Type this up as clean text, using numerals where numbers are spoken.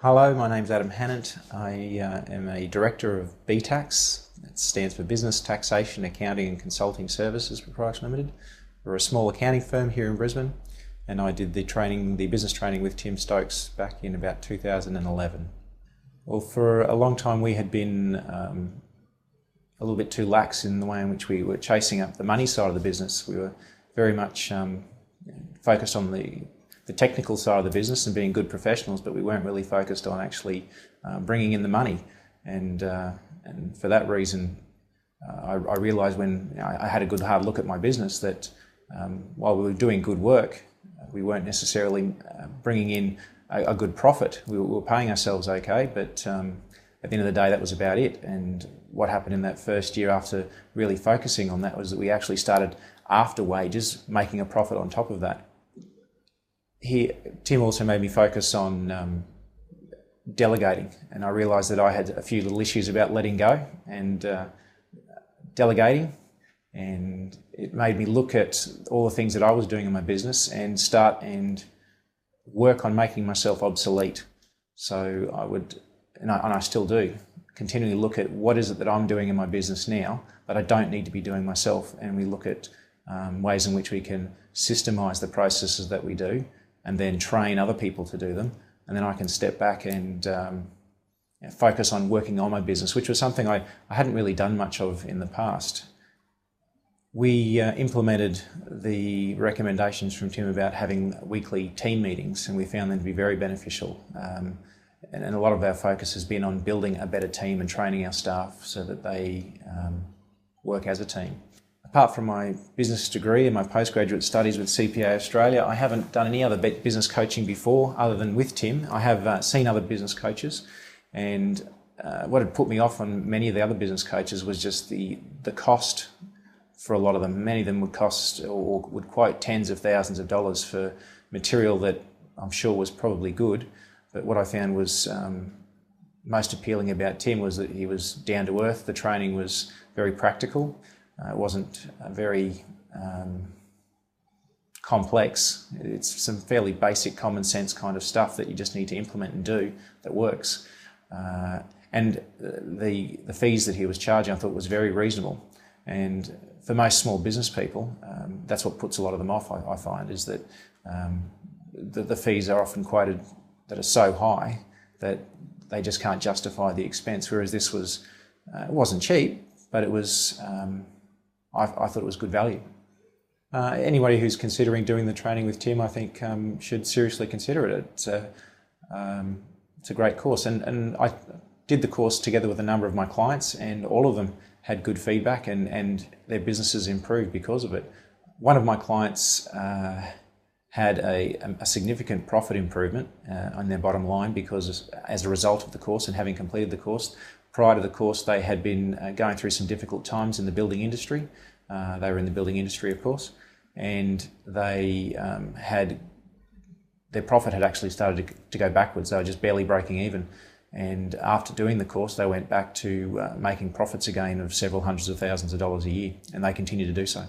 Hello, my name's Adam Hannant. I am a director of BTACS. That stands for Business Taxation, Accounting and Consulting Services Proprietary Limited. We're a small accounting firm here in Brisbane, and I did the business training with Tim Stokes back in about 2011. Well, for a long time we had been a little bit too lax in the way in which we were chasing up the money side of the business. We were very much focused on the technical side of the business and being good professionals, but we weren't really focused on actually bringing in the money. And for that reason, I realised when I had a good hard look at my business that while we were doing good work, we weren't necessarily bringing in a good profit. We were paying ourselves okay, but at the end of the day, that was about it. And what happened in that first year after really focusing on that was that we actually started, after wages, making a profit on top of that. Tim also made me focus on delegating, and I realised that I had a few little issues about letting go and delegating, and it made me look at all the things that I was doing in my business and start and work on making myself obsolete. So I would, and I still do, continually look at what is it that I'm doing in my business now that I don't need to be doing myself, and we look at ways in which we can systemise the processes that we do and then train other people to do them, and then I can step back and focus on working on my business, which was something I hadn't really done much of in the past. We implemented the recommendations from Tim about having weekly team meetings, and we found them to be very beneficial. And a lot of our focus has been on building a better team and training our staff so that they work as a team. Apart from my business degree and my postgraduate studies with CPA Australia, I haven't done any other business coaching before other than with Tim. I have seen other business coaches, and what had put me off on many of the other business coaches was just the cost for a lot of them. Many of them would cost or would quote tens of thousands of dollars for material that I'm sure was probably good. But what I found was most appealing about Tim was that he was down to earth. The training was very practical. It wasn't very complex. It's some fairly basic common sense kind of stuff that you just need to implement and do that works. And the fees that he was charging I thought was very reasonable. And for most small business people, that's what puts a lot of them off, I find, is that the fees are often quoted that are so high that they just can't justify the expense, whereas this was, it wasn't cheap, but it was, I thought it was good value. Anybody who's considering doing the training with Tim, I think, should seriously consider it. It's a great course, and I did the course together with a number of my clients, and all of them had good feedback, and their businesses improved because of it. One of my clients had a significant profit improvement on their bottom line because as a result of the course and having completed the course. Prior to the course, they had been going through some difficult times in the building industry. They were in the building industry, of course, and they their profit had actually started to go backwards. They were just barely breaking even. And after doing the course, they went back to making profits again of several hundreds of thousands of dollars a year, and they continue to do so.